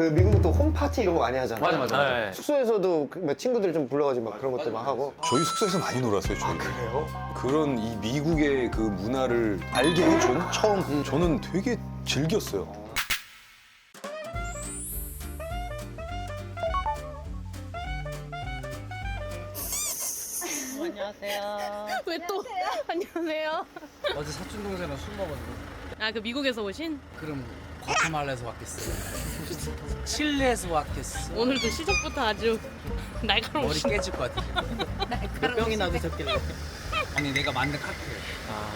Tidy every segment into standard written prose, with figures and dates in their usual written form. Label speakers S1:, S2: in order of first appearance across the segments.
S1: 그 미국도 홈파티 이런 거 많이 하잖아.
S2: 맞아. 네.
S1: 숙소에서도 그 친구들 좀 불러가지고 막 그런 것들 막 하고.
S3: 저희 숙소에서 많이 놀았어요. 저희.
S1: 그래요?
S3: 그런 이 미국의 그 문화를 알게 해준 처음 저는 되게 즐겼어요.
S4: 안녕하세요.
S5: 왜 또? 안녕하세요.
S2: 어제 사촌 동생이랑 술 먹었는데
S5: 아, 그 미국에서 오신?
S2: 그럼 과테말라에서 왔겠어. 칠레에서 왔겠어.
S5: 오늘도 시작부터 아주
S2: 머리
S5: 날카로우신.
S2: 깨질 것 같아. 몇 병이나 드셨길래? 아니 내가 만든 칵테일.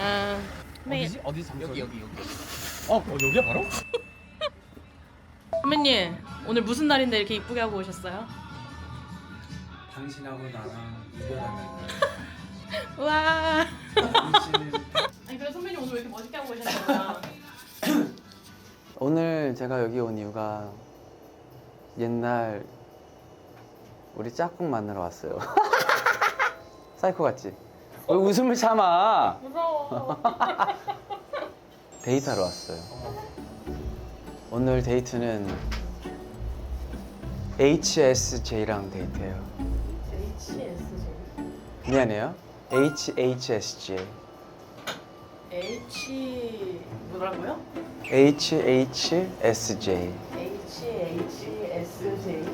S5: 아,
S2: 어디지? 어디 장소? 여기. 여기야 바로?
S5: 선배님, 오늘 무슨 날인데 이렇게 이쁘게 하고 오셨어요?
S2: 당신하고 나랑 이별하는 날.
S5: 우와.
S2: 당신은
S5: 아니, 그래 선배님 오늘 왜 이렇게 멋있게 하고 오셨어요?
S6: 오늘 제가 여기 온 이유가 옛날 우리 짝꿍 만나러 왔어요. 사이코 같지? 왜 웃음을 참아?
S5: 무서워.
S6: 데이트하러 왔어요. 오늘 데이트는 HSJ랑 데이트해요.
S5: HSJ.
S6: 미안해요. HHSJ.
S5: 뭐라고요?
S6: HHSJ.
S5: HHSJ.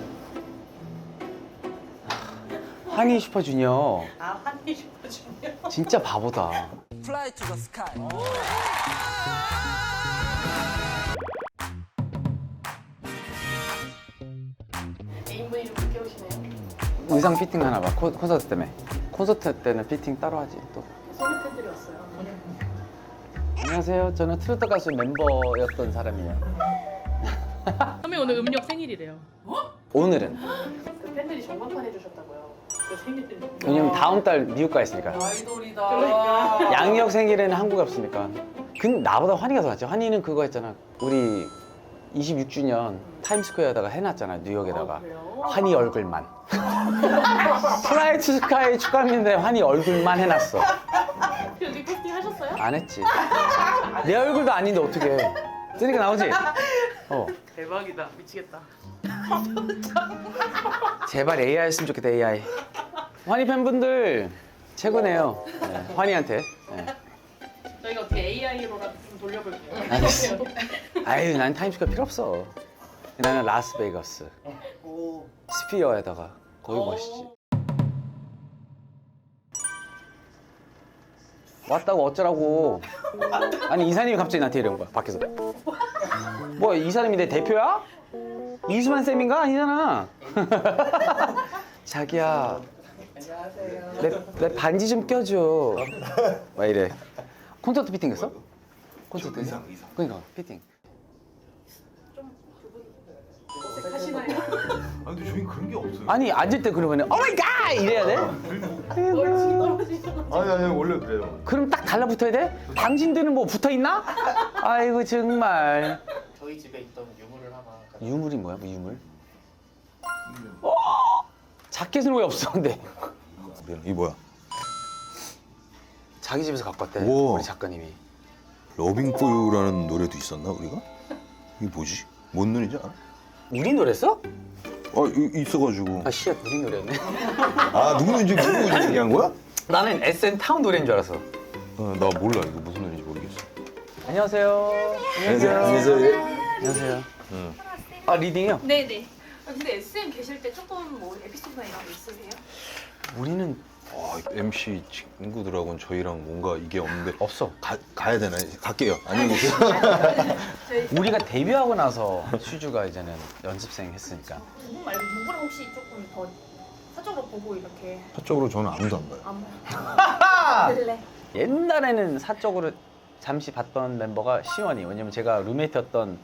S6: 하니 슈퍼주니어.
S5: 아, 한이 슈퍼주니어.
S6: 진짜 바보다.
S2: Fly to the sky.
S5: 애인분이 좀 늦게 오시네요.
S6: 의상 피팅 하나 봐. 콘서트 때문에. 콘서트 때는 피팅 따로 하지 또.
S5: 소리 팬들이 왔어요.
S6: 안녕하세요. 저는 트로트 가수 멤버였던 사람이에요.
S5: 선배 오늘 음력 생일이래요.
S6: 오늘은
S5: 그 팬들이 전광판 해주셨다고요. 그 생일들이.
S6: 왜냐면 다음 달 미국 가 있으니까.
S2: 아이돌이다.
S5: 그러니까.
S6: 양력 생일에는 한국에 없으니까. 근데 나보다 환희가 더 낫죠. 환희는 그거 했잖아. 우리 26주년 타임스퀘어에다가 해놨잖아. 뉴욕에다가.
S5: 그래요?
S6: 환희 얼굴만. 플라이 투 스카이 축하합니다. 환희 얼굴만 해놨어.
S5: 여기 캐스팅 하셨어요?
S6: 안 했지. 내 얼굴도 아닌데 어떻게? 쓰니까 나오지? 어.
S5: 대박이다. 미치겠다.
S6: 제발 AI 했으면 좋겠다, AI. 환희 팬분들 최고네요. 네, 환희한테. 네.
S5: 저희가 어떻게 AI로라도 좀 돌려볼게요.
S6: 알겠어. 아유, 난 타임스퀘어 필요 없어. 나는 라스베이거스. 스피어에다가 거기 멋있지. 왔다고 어쩌라고. 아니 이사님이 갑자기 나한테 이러는 거야 밖에서. 뭐 이사님이 내 대표야? 이수만 쌤인가? 아니잖아. 자기야. 내 반지 좀 껴줘. 막 이래. 콘서트 피팅했어? 콘서트 의상. 그러니까 피팅.
S5: 하시나요?
S3: 아 근데 저희 그런 게 없어요.
S6: 아니 앉을 때 그러면 오 마이 갓 이래야 돼?
S3: 아니 원래 그래요.
S6: 그럼 딱 달라붙어야 돼? 당신들은 뭐 붙어 있나? 아이고 정말.
S2: 저희 집에 있던 유물을 하나.
S6: 유물이 뭐야? 뭐 유물? 자켓은 왜 없어 근데?
S3: 이 뭐야?
S6: 자기 집에서 갖고 왔대.
S3: 우와.
S6: 우리 작가님이.
S3: 러빙 포유라는 노래도 있었나 우리가? 이게 뭐지? 뭔 노래지 알아?
S6: 우리 노래했어?
S3: 있어가지고.
S6: 아 씨야 우리 노래였네.
S3: 아 누구인지 얘기한 거야?
S6: 나는 SN 타운 노래인 줄 알았어.
S3: 나 몰라 이거 무슨 노래인지 모르겠어.
S6: 안녕하세요. 안녕하세요. 아 리딩이요?
S4: 네네. 아, 근데 SM 계실 때 조금 뭐 에피소드나 이런 거 있으세요?
S6: 우리는
S3: MC 친구들하고는 저희랑 뭔가 이게 없는데
S6: 없어.
S3: 가야 되나? 갈게요. 안녕히 계세요.
S6: 우리가 데뷔하고 나서 슈즈가 이제는 연습생 했으니까.
S4: 두 분 말고 누구랑 혹시 조금 더 사적으로 보고 이렇게
S3: 사적으로 저는 아무도 안 봐요.
S4: 안 볼래?
S6: 옛날에는 사적으로 잠시 봤던 멤버가 시원이. 왜냐면 제가 룸메이트였던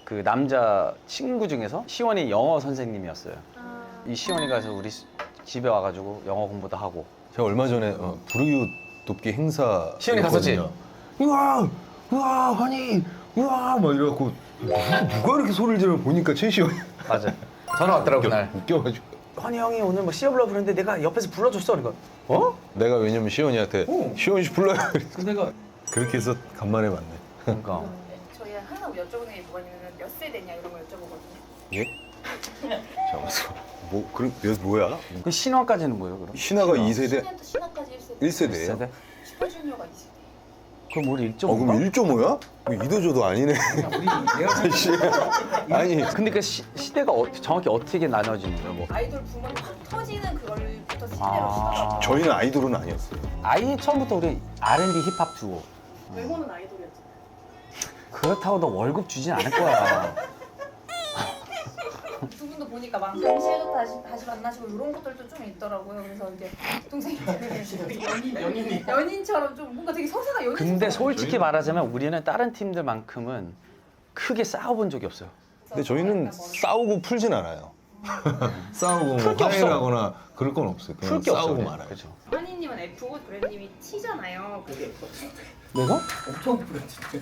S6: 그 남자 친구 중에서 시원이 영어 선생님이었어요. 이 시원이가 그래서 우리 집에 와가지고 영어 공부도 하고.
S3: 제가 얼마 전에 불우이웃 돕기 행사
S6: 시원이 갔었지?
S3: 우와 환희 우와 막 이래갖고 누가 이렇게 소리를 지르면 보니까 최시원이
S6: 맞아. 전화 왔더라고 그날.
S3: 웃겨가지고
S6: 환희 형이 오늘 뭐 시어블러 부르는데 내가 옆에서 불러줬어. 그러니까
S3: 내가 왜냐면 시원이한테 시원이 씨 불러요
S6: 내가
S3: 그렇게 해서 간만에 만네.
S6: 그러니까
S4: 저희 항상 여쭤보는 게 뭐냐면 몇 세대냐 이런 거 여쭤보거든요.
S3: 예? 잠깐만. 뭐 그럼 뭐야?
S6: 그 신화까지는 뭐예요 그럼?
S3: 신화가 2세대,
S4: 10년부터 신화까지 1세대.
S3: 1세대예요?
S6: 세대?
S4: 슈퍼주니어가 2세대.
S6: 그럼 우리 1.5인가?
S3: 그럼 1.5야? 이도저도 아니네. 씨. 아니
S6: 근데 그 시대가 정확히 어떻게 나눠지는 거예요? 뭐
S4: 아이돌 부문 터지는 그걸부터 시대로
S6: 아.
S4: 시작하고.
S3: 저희는 아이돌은 아니었어요.
S6: 아예 처음부터 우리 R&B 힙합 두오.
S5: 외모는 아이돌이었죠.
S6: 그렇다고 너 월급 주진 않을 거야.
S4: 두 분도 보니까 막 잠시해도 다시 만나시고 이런 것들도 좀 있더라고요. 그래서 이제 동생들이 연인처럼 좀 뭔가 되게 서사가 연인.
S6: 근데 솔직히 말하자면 우리는 다른 팀들만큼은 크게 싸워본 적이 없어요.
S3: 근데 저희는 싸우고 풀진 않아요. 싸우고 뭐
S6: 풀게 없어.
S3: 화해를 하거나 그럴 건 없어요. 그냥
S6: 풀게 없어.
S3: 싸우고
S6: 그래.
S3: 말아요.
S6: 그죠.
S4: 환희님은 F고 브랜님이 T잖아요.
S6: 내가?
S2: 엄청 부러지네.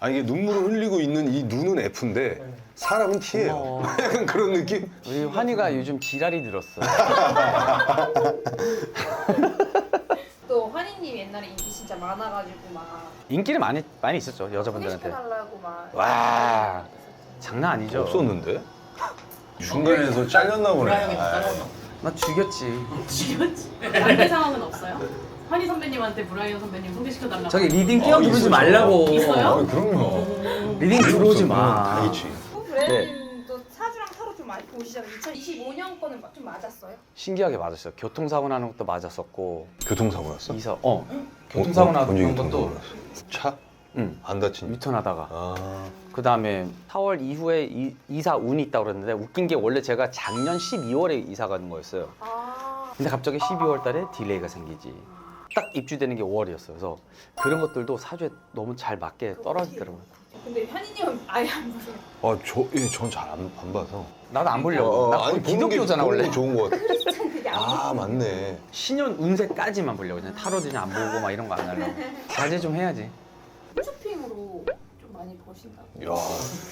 S3: 아니 이게 눈물을 흘리고 있는 이 눈은 F인데 사람은 T예요.
S6: 고마워.
S3: 약간 그런 느낌?
S6: 우리 환희가 요즘 지랄이 들었어.
S4: 또 환희님 옛날에 인기 진짜 많아가지고 막
S6: 인기는 많이 있었죠 여자분들한테.
S4: 소개시켜달라고 막.
S6: 와 장난 아니죠.
S3: 없었는데? 중간에서 잘렸나 보네.
S2: 브라이언이 다
S3: 아이.
S2: 잘랐나?
S6: 나 죽였지.
S5: 죽였지. 반대 상황은 없어요? 환희 선배님한테 브라이언 선배님 소개시켜달라고.
S6: 저기 리딩 뛰어들어오지
S3: 있었죠.
S6: 말라고.
S5: 있어요?
S3: 아, 그럼요.
S6: 리딩 들어오지 마.
S3: 다 있지.
S4: 그 브랜님도 사주랑 타로 좀 많이 보시잖아요. 2025년 거는 좀 맞았어요?
S6: 신기하게 맞았어요. 교통사고 나는 것도 맞았었고.
S3: 교통사고 났어?
S6: 교통사고 나는
S3: 언제
S6: 것도.
S3: 교통사고 났어? 차?
S6: 응.
S3: 안 다친?
S6: 유턴하다가.
S3: 아.
S6: 그 다음에 4월 이후에 이사 운이 있다고 그랬는데 웃긴 게 원래 제가 작년 12월에 이사 가는 거였어요.
S4: 아.
S6: 근데 갑자기 12월 달에 딜레이가 생기지. 딱 입주되는 게 5월이었어요. 그래서 그런 것들도 사주에 너무 잘 맞게 떨어지더라고요.
S4: 근데 현희님은 아예 안 보세요.
S3: 전 잘 안 봐서.
S6: 나도 안 보려고. 나 거의 기독교잖아
S3: 보는
S6: 원래.
S3: 게 좋은 거 같아.
S4: 그게 안
S3: 아, 맞네.
S6: 신년 운세까지만 보려고. 그냥 타로도 그냥 안 보고 막 이런 거 안 하려고. 자제 좀 해야지.
S4: 홈쇼핑으로 좀 많이 버신다고.
S3: 이야,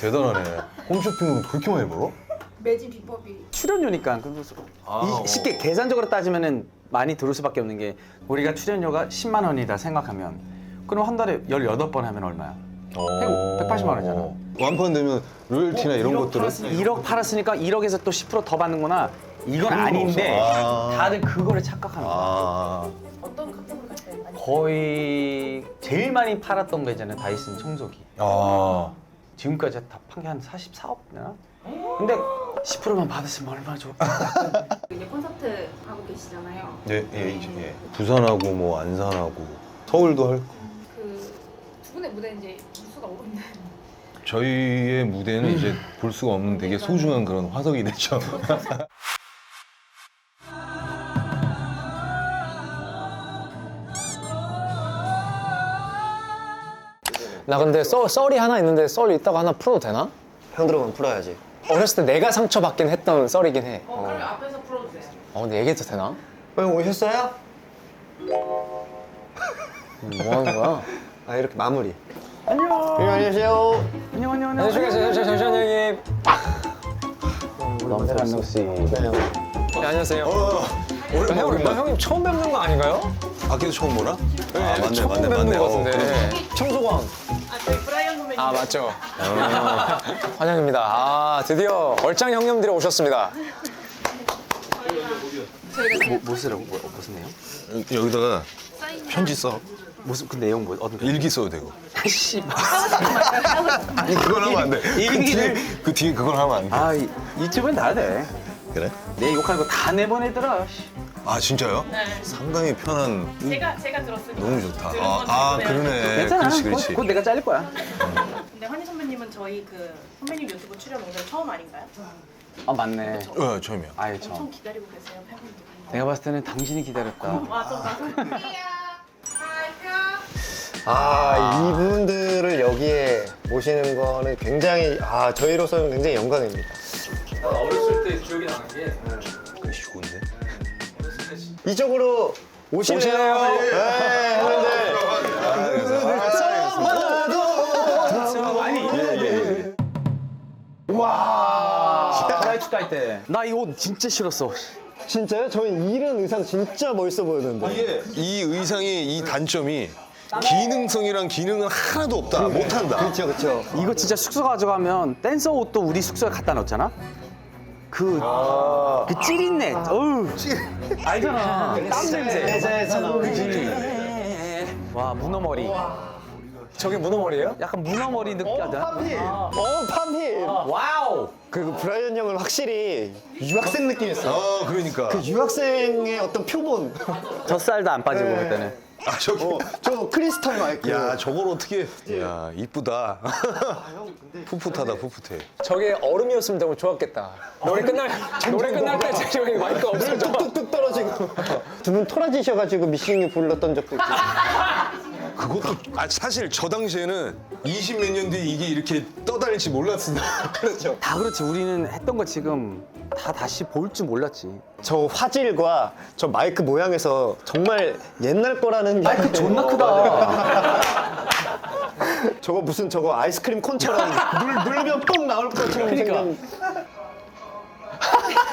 S3: 대단하네. 홈쇼핑으로 그렇게 많이 벌어?
S4: 매진 비법이.
S6: 출연료니까 그래서
S3: 아,
S6: 쉽게 계산적으로 따지면은 많이 들을 수밖에 없는 게 우리가 출연료가 10만 원이다 생각하면 그럼 한 달에 18번 하면 얼마야? 180만 원이잖아.
S3: 완판 되면 로열티나 이런 것들은
S6: 1억 팔았으니까 1억에서 또 10% 더 받는구나. 이건
S3: 그런 거
S6: 아닌데
S3: 없어. 아.
S6: 다들 그거를 착각하는 거야.
S3: 아,
S4: 어떤 카테고리 같아?
S6: 거의 제일 많이 팔았던 거 있잖아요. 다이슨 청소기.
S3: 아,
S6: 지금까지 다 판 게 한 44억 되나? 근데 10%만 받았으면 얼마나 좋을까?
S4: 이제 콘서트 하고 계시잖아요.
S3: 예, 예. 부산하고 뭐 안산하고 서울도 할.
S4: 그 두 분의 무대 이제 무수가 오르는.
S3: 저희의 무대는 이제 볼 수가 없는 되게 소중한 그런 화석이 됐죠.
S7: 나 근데 썰이 하나 있는데 썰 있다고 하나 풀어도 되나?
S1: 형 들어가면 풀어야지.
S7: 어렸을 때 내가 상처받긴 했던 썰이긴 해.
S5: 그러면 앞에서 풀어주세요.
S7: 근데 얘기해도 되나?
S1: 형 오셨어요?
S7: 뭐 하는 거야?
S1: 아 이렇게 마무리.
S6: 안녕.
S1: 형 안녕하세요.
S6: 안녕 안녕 안녕.
S7: 잠시만요 형님.
S6: 너무 안녕 씨.
S1: 네 형.
S7: 네, 안녕하세요.
S3: 오랜만.
S7: 형님 처음 뵙는 거 아닌가요?
S3: 아끼도 처음 보나? 아,
S7: 처음 뵙는 거 같은데. 청소광.
S5: 아, 저희 브라이언 선배님.
S7: 아 맞죠. 환영입니다. 아 드디어 얼짱 형님들이 오셨습니다.
S6: 뭐 쓰라고? 무슨 내용?
S3: 여기다가 편지 써.
S6: 무슨 그 내용 뭐 어떤
S3: 일기 써도 되고.
S6: 씨.
S3: 아니 그건 하면 안 돼.
S6: 일기를-
S3: 그 뒤에 그건 하면 안 돼.
S6: 아 유튜브는 다 돼.
S3: 그래?
S6: 내 욕하는 거 다 내보내더라. 씨.
S3: 아 진짜요?
S5: 네.
S3: 상당히 편한.
S5: 제가 들었으니까.
S3: 너무 좋다.
S5: 들은
S3: 아
S5: 건데.
S3: 그러네.
S6: 괜찮아.
S3: 그렇지.
S6: 그거 내가 잘릴 거야.
S5: 근데 환희 선배님은 저희 그 선배님 유튜브 출연 오늘 처음 아닌가요?
S6: 아 맞네.
S3: 처음이야.
S6: 아예
S5: 엄청
S6: 처음.
S5: 기다리고 계세요 팬분들.
S6: 내가 봤을 때는 당신이 기다렸다.
S5: 맞아.
S1: 아 이분들을 여기에 모시는 거는 굉장히 저희로서는 굉장히 영광입니다.
S6: 어렸을 때 기억이 나는 게
S3: 그 쉬운데.
S1: 이쪽으로 오실래요? 네, 형님들.
S6: 사라이 축하할 때. 나 이 옷 진짜 싫었어.
S1: 진짜요? 저희 이런 의상 진짜 멋있어 보였는데.
S3: 이 의상의 이 단점이 기능성이랑 기능은 하나도 없다. 못한다.
S1: 그렇죠, 그렇죠.
S6: 이거 진짜 숙소 가져가면 댄서 옷도 우리 숙소에 갖다 넣잖아. 그 찌릿내. 어우. 알잖아. 땀 냄새.
S1: 회사에서 나오는
S6: 와 문어머리.
S7: 저게 문어머리예요?
S6: 약간 문어머리 느끼하다.
S1: 팜힐.
S6: 와우.
S1: 그리고 브라이언 형은 확실히 유학생 느낌이었어.
S3: 그러니까.
S1: 그 유학생의 어떤 표본.
S6: 젖살도 안 빠지고 그때는.
S3: 아, 저기.
S1: 저 크리스탈 마이크.
S3: 야, 저걸 어떻게. 야, 이쁘다. 풋풋하다, 풋풋해.
S7: 저게 얼음이었으면 너무 좋았겠다. 노래 끝날 때 저기 마이크 없어져.
S1: 뚝뚝뚝 떨어지고. 두 분 토라지셔가지고 미싱 유 불렀던 적도 있고.
S3: 그것도 사실 저 당시에는 20 몇 년 뒤에 이게 이렇게 떠다닐지 몰랐습니다. 그렇죠.
S6: 다 그렇지. 우리는 했던 거 지금 다 다시 볼 줄 몰랐지.
S1: 저 화질과 저 마이크 모양에서 정말 옛날 거라는 마이크
S6: 존나 크다.
S1: 저거 무슨 저거 아이스크림 콘처럼 물면 뽕 나올 것처럼
S6: 그러니까.
S1: 생긴.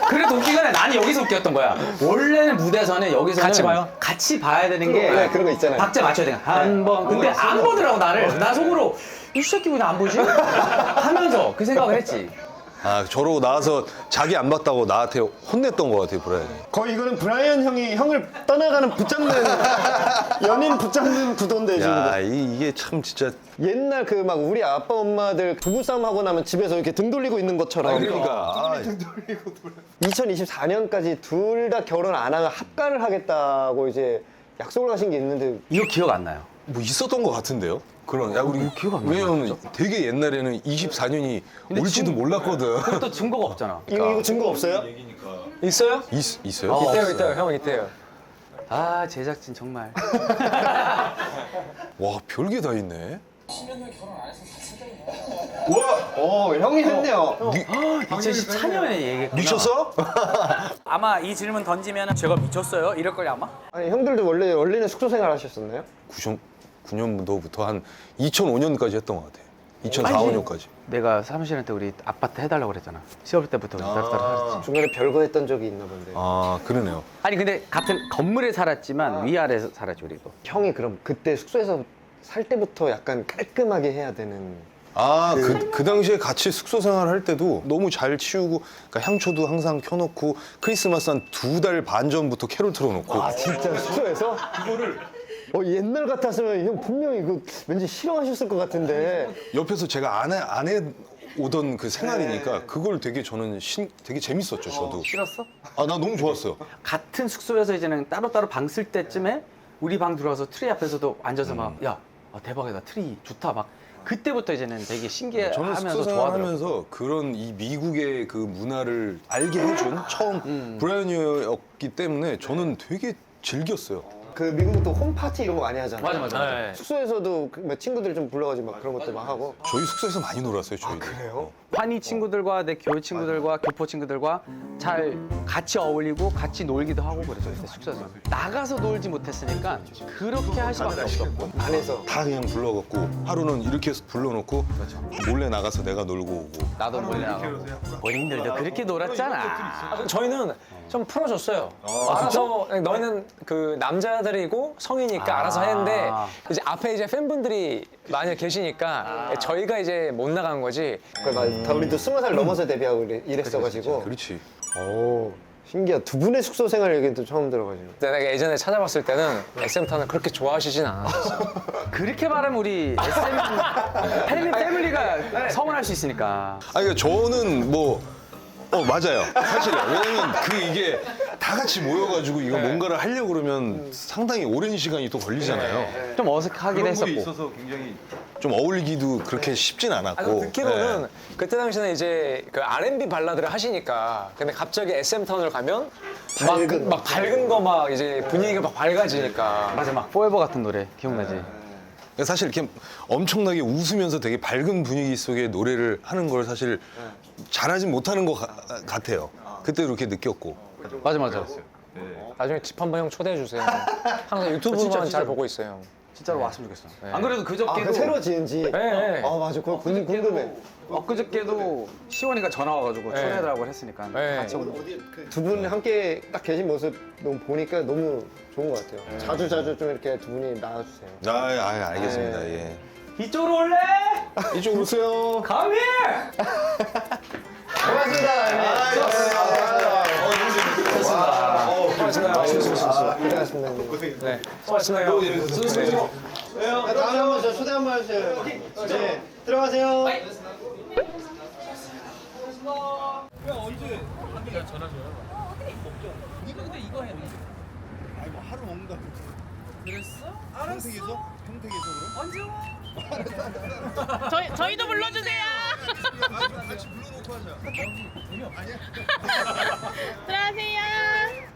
S6: 그래도 웃기긴 해. 나는 여기서 웃겼던 거야. 원래는 무대에서는 여기서는
S7: 같이 봐요?
S6: 같이 봐야 되는 게
S1: 네, 그런 거 있잖아요.
S6: 박자 맞춰야 돼. 한 번. 근데 안 보더라고 나를. 나 속으로 이 새끼 왜 안 보지? 하면서 그 생각을 했지.
S3: 아, 저러고 나와서 자기 안 봤다고 나한테 혼냈던 것 같아요, 브라이언이.
S1: 거의 이거는 브라이언 형이 형을 떠나가는 붙잡는 연인 붙잡는 구도인데 지금.
S3: 야, 이게 참 진짜.
S1: 옛날 그 막 우리 아빠 엄마들 부부싸움 하고 나면 집에서 이렇게 등 돌리고 있는 것처럼.
S3: 그러니까.
S1: 2024년까지 둘 다 결혼 안 하면 합가를 하겠다고 이제 약속을 하신 게 있는데
S6: 이거 기억 안 나요.
S3: 뭐 있었던 것 같은데요? 그런. 야, 우리
S6: 기억 안 나요,
S3: 왜냐면 되게 옛날에는 24년이 올지도 몰랐거든.
S6: 그것도 증거가 없잖아.
S1: 이거 증거 없어요?
S7: 있어요?
S3: 있어요?
S7: 있대요, 형 있대요.
S6: 아 제작진 정말.
S3: 와, 별게 다 있네.
S1: 형이 했네요.
S6: 2014년에 얘기.
S3: 미쳤어?
S2: 아마 이 질문 던지면 제가 미쳤어요? 이럴 걸 아마?
S1: 아니 형들도 원래는 숙소 생활 하셨었나요?
S3: 99년도부터 한 2005년까지 했던 것 같아요. 2004, 5년까지.
S6: 내가 사무실한테 우리 아파트 해달라고 그랬잖아. 시험 때부터 따로따로 살았지.
S1: 중간에 별거 했던 적이 있나 본데.
S3: 아, 그러네요.
S6: 아니 근데 같은 건물에 살았지만 위아래에서 살았지 우리도.
S1: 형이 그럼 그때 숙소에서 살 때부터 약간 깔끔하게 해야 되는.
S3: 아, 그 당시에 같이 숙소 생활할 때도 너무 잘 치우고, 그러니까 향초도 항상 켜놓고, 크리스마스 한 2달 반 전부터 캐롤 틀어놓고.
S1: 아 진짜 숙소에서? 이거를 옛날 같았으면 형 분명히 이거 왠지 싫어하셨을 것 같은데.
S3: 옆에서 제가 안 해 오던 그 생활이니까 그걸 되게 저는 되게 재밌었죠, 저도.
S6: 싫었어?
S3: 아, 나 너무 좋았어요.
S6: 같은 숙소에서 이제는 따로따로 방 쓸 때쯤에 우리 방 들어와서 트리 앞에서도 앉아서 막 야 대박이다 트리 좋다 막 그때부터 이제는 되게
S3: 저는
S6: 신기해하면서
S3: 숙소
S6: 좋아하더라고.
S3: 생활하면서 그런 이 미국의 그 문화를 알게 해준 처음 브라이언이었기 때문에 저는 되게 즐겼어요.
S1: 그 미국도 홈파티 이런 거 많이 하잖아요.
S6: 맞아.
S7: 네.
S1: 숙소에서도 막 친구들 좀 불러가지고 막 그런 것도 막 하고.
S3: 저희 숙소에서 많이 놀았어요, 저희도.
S1: 그래요?
S6: 환희 친구들과 내 교회 친구들과 교포 친구들과 잘 같이 어울리고 같이 놀기도 하고 그랬어 그때 숙소에서. 나가서 놀지 못했으니까 그렇게 할 수밖에 없었고.
S1: 안에서.
S3: 다 그냥 불러갖고 하루는 이렇게 해서 불러놓고 몰래 나가서 내가 놀고 오고.
S6: 나도 몰래 나가고. 본인들도 그렇게 놀았잖아.
S7: 저희는 좀 풀어줬어요. 알아서 너희는 그 남자들이고 성이니까 알아서 했는데 이제 앞에 이제 팬분들이 많이 계시니까 저희가 이제 못 나간 거지.
S1: 그래 맞아. 다 우리도 20살 넘어서 데뷔하고 이랬어가지고.
S3: 그렇지.
S1: 오 신기하다. 두 분의 숙소 생활 얘기는 또 처음 들어가지고.
S7: 내가 예전에 찾아봤을 때는 SM타는 그렇게 좋아하시진 않았어.
S6: 그렇게 말하면 우리 SM 패밀리가 서운할 수 있으니까.
S3: 아니, 그러니까 저는 맞아요. 사실은. 왜냐면 이게 다 같이 모여가지고 이거 뭔가를 하려고 그러면 상당히 오랜 시간이 또 걸리잖아요.
S6: 좀 어색하긴 했었고.
S3: 있어서 굉장히 좀 어울리기도 그렇게 쉽진 않았고.
S7: 듣기로는
S3: 네.
S7: 그때 당시에는 이제 그 R&B 발라드를 하시니까 근데 갑자기 SM 타운을 가면 막 밝은 거 막 이제 분위기가 막 밝아지니까.
S6: 맞아 막 포에버 같은 노래 기억나지?
S3: 사실 이렇게 엄청나게 웃으면서 되게 밝은 분위기 속에 노래를 하는 걸 사실 잘하진 못하는 것 같아요. 그때 그렇게 느꼈고.
S6: 맞아.
S7: 나중에 집 한번 형 초대해 주세요. 항상 유튜브만 잘 보고 있어요.
S6: 진짜로 왔으면 좋겠어. 안 그래도
S1: 아,
S6: 그저께도
S1: 그 새로 지은 집.
S7: 네.
S1: 아, 맞아. 그거 궁금해.
S6: 엊그저께도 시원이가 전화 와가지고
S7: 네.
S6: 초대해달라고 했으니까
S7: 네.
S6: 같이 오고.
S1: 두 분 함께 딱 계신 모습 너무 보니까 너무 좋은 것 같아요. 자주 좀 이렇게 두 분이 나와주세요.
S3: 알겠습니다. 예.
S6: 이쪽으로 올래?
S3: 이쪽으로 오세요.
S6: Come here!
S1: 고생하셨습니다.
S7: 네. 수고하셨습니다.
S1: 다음에 한번 저 초대 한번 해주세요. 네, 들어가세요.
S5: 저희도 불러주세요. 들어가세요.